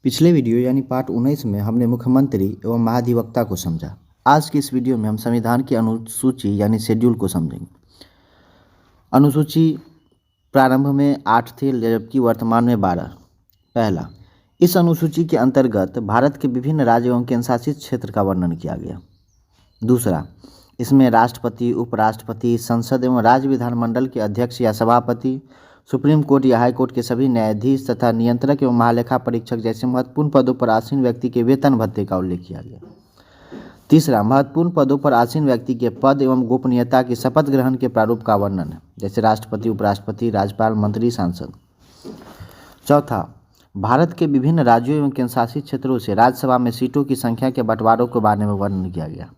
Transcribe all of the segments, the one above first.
पिछले वीडियो यानी पार्ट 19 में हमने मुख्यमंत्री एवं महाधिवक्ता को समझा। आज की इस वीडियो में हम संविधान की अनुसूची यानी शेड्यूल को समझेंगे। अनुसूची प्रारंभ में 8 थे जबकि वर्तमान में 12। पहला, इस अनुसूची के अंतर्गत भारत के विभिन्न राज्य एवं केंद्रशासित क्षेत्र का वर्णन किया गया। दूसरा, इसमें राष्ट्रपति, उपराष्ट्रपति, संसद एवं राज्य विधानमंडल के अध्यक्ष या सभापति, सुप्रीम कोर्ट या हाई कोर्ट के सभी न्यायाधीश तथा नियंत्रक एवं महालेखा परीक्षक जैसे महत्वपूर्ण पदों पर आसीन व्यक्ति के वेतन भत्ते का उल्लेख किया गया। तीसरा, महत्वपूर्ण पदों पर आसीन व्यक्ति के पद एवं गोपनीयता की शपथ ग्रहण के प्रारूप का वर्णन है, जैसे राष्ट्रपति, उपराष्ट्रपति, राज्यपाल, मंत्री, सांसद। चौथा, भारत के विभिन्न राज्यों एवं केंद्रशासित क्षेत्रों से राज्यसभा में सीटों की संख्या के बंटवारों के बारे में वर्णन किया गया।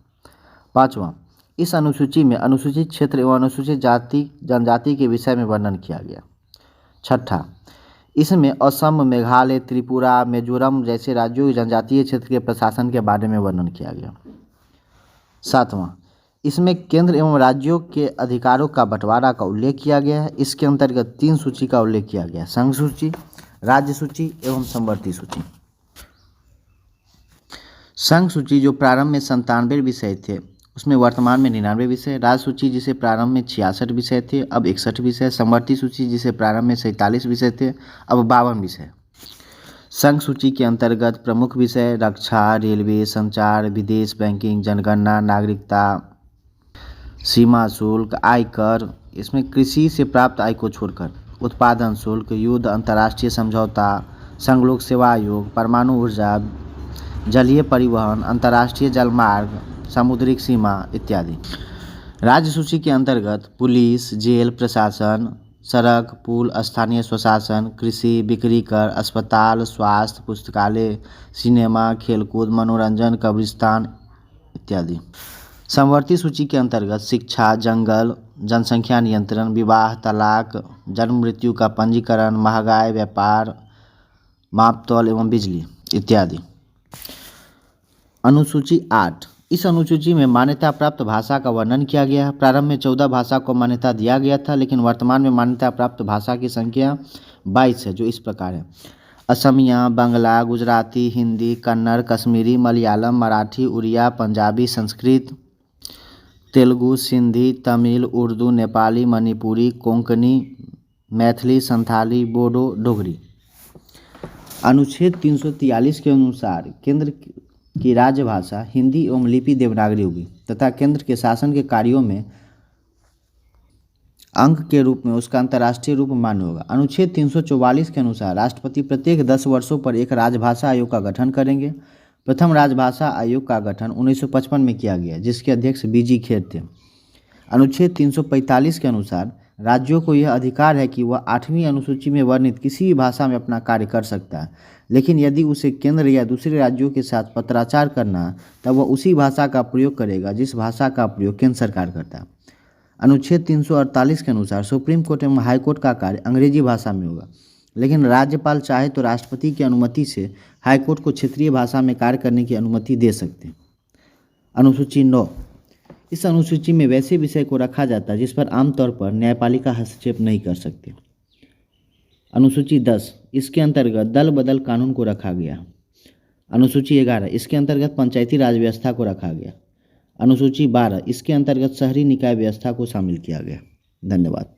पाँचवां, इस अनुसूची में अनुसूचित क्षेत्र एवं अनुसूचित जाति जनजाति के विषय में वर्णन किया गया। छठा, इसमें असम, मेघालय, त्रिपुरा, मिजोरम जैसे राज्यों के जनजातीय क्षेत्र के प्रशासन के बारे में वर्णन किया गया। सातवां, इसमें केंद्र एवं राज्यों के अधिकारों का बंटवारा का उल्लेख किया गया है। इसके अंतर्गत 3 सूची का उल्लेख किया गया: संघ सूची, राज्य सूची एवं समवर्ती सूची। संघ सूची जो प्रारंभ में 97 विषय थे उसमें वर्तमान में 99 विषय। राज्य सूची जिसे प्रारंभ में 66 विषय थे अब 61 विषय। समवर्ती सूची जिसे प्रारंभ में 47 विषय थे अब 52 विषय। संघ सूची के अंतर्गत प्रमुख विषय रक्षा, रेलवे, संचार, विदेश, बैंकिंग, जनगणना, नागरिकता, सीमा शुल्क, आयकर, इसमें कृषि से प्राप्त आय को छोड़कर उत्पादन शुल्क, युद्ध, अंतर्राष्ट्रीय समझौता, संघ लोक सेवा आयोग, परमाणु ऊर्जा, जलीय परिवहन, अंतर्राष्ट्रीय जलमार्ग, सामुद्रिक सीमा इत्यादि। राज्य सूची के अंतर्गत पुलिस, जेल प्रशासन, सड़क, पुल, स्थानीय स्वशासन, कृषि, बिक्री कर, अस्पताल, स्वास्थ्य, पुस्तकालय, सिनेमा, खेलकूद, मनोरंजन, कब्रिस्तान इत्यादि। समवर्ती सूची के अंतर्गत शिक्षा, जंगल, जनसंख्या नियंत्रण, विवाह, तलाक, जन्म मृत्यु का पंजीकरण, महंगाई, व्यापार, मापतौल एवं बिजली इत्यादि। अनुसूची 8, इस अनुसूची में मान्यता प्राप्त भाषा का वर्णन किया गया है। प्रारंभ में 14 भाषा को मान्यता दिया गया था, लेकिन वर्तमान में मान्यता प्राप्त भाषा की संख्या 22 है, जो इस प्रकार है: असमिया, बंगला, गुजराती, हिंदी, कन्नड़, कश्मीरी, मलयालम, मराठी, उड़िया, पंजाबी, संस्कृत, तेलुगु, सिंधी, तमिल, उर्दू, नेपाली, मणिपुरी, कोंकणी, मैथिली, संथाली, बोडो, डोगरी। अनुच्छेद 343 के अनुसार केंद्र की राज्य भाषा हिंदी एवं लिपि देवनागरी होगी तथा केंद्र के शासन के कार्यों में अंग के रूप में उसका अंतर्राष्ट्रीय रूप मान्य होगा। अनुच्छेद 344 के अनुसार राष्ट्रपति प्रत्येक 10 वर्षों पर एक राजभाषा आयोग का गठन करेंगे। प्रथम राजभाषा आयोग का गठन 1955 में किया गया, जिसके अध्यक्ष बीजी खेर थे। अनुच्छेद 345 के अनुसार राज्यों को यह अधिकार है कि वह 8वीं अनुसूची में वर्णित किसी भी भाषा में अपना कार्य कर सकता है, लेकिन यदि उसे केंद्र या दूसरे राज्यों के साथ पत्राचार करना है तब वह उसी भाषा का प्रयोग करेगा जिस भाषा का प्रयोग केंद्र सरकार करता है। अनुच्छेद 348 के अनुसार सुप्रीम कोर्ट एवं हाई कोर्ट का कार्य अंग्रेजी भाषा में होगा, लेकिन राज्यपाल चाहे तो राष्ट्रपति की अनुमति से हाई कोर्ट को क्षेत्रीय भाषा में कार्य करने की अनुमति दे सकते हैं। अनुसूची 9, इस अनुसूची में वैसे विषय को रखा जाता है जिस पर आमतौर पर न्यायपालिका हस्तक्षेप नहीं कर सकती। अनुसूची 10, इसके अंतर्गत दल बदल कानून को रखा गया। अनुसूची 11, इसके अंतर्गत पंचायती राज व्यवस्था को रखा गया। अनुसूची 12, इसके अंतर्गत शहरी निकाय व्यवस्था को शामिल किया गया। धन्यवाद।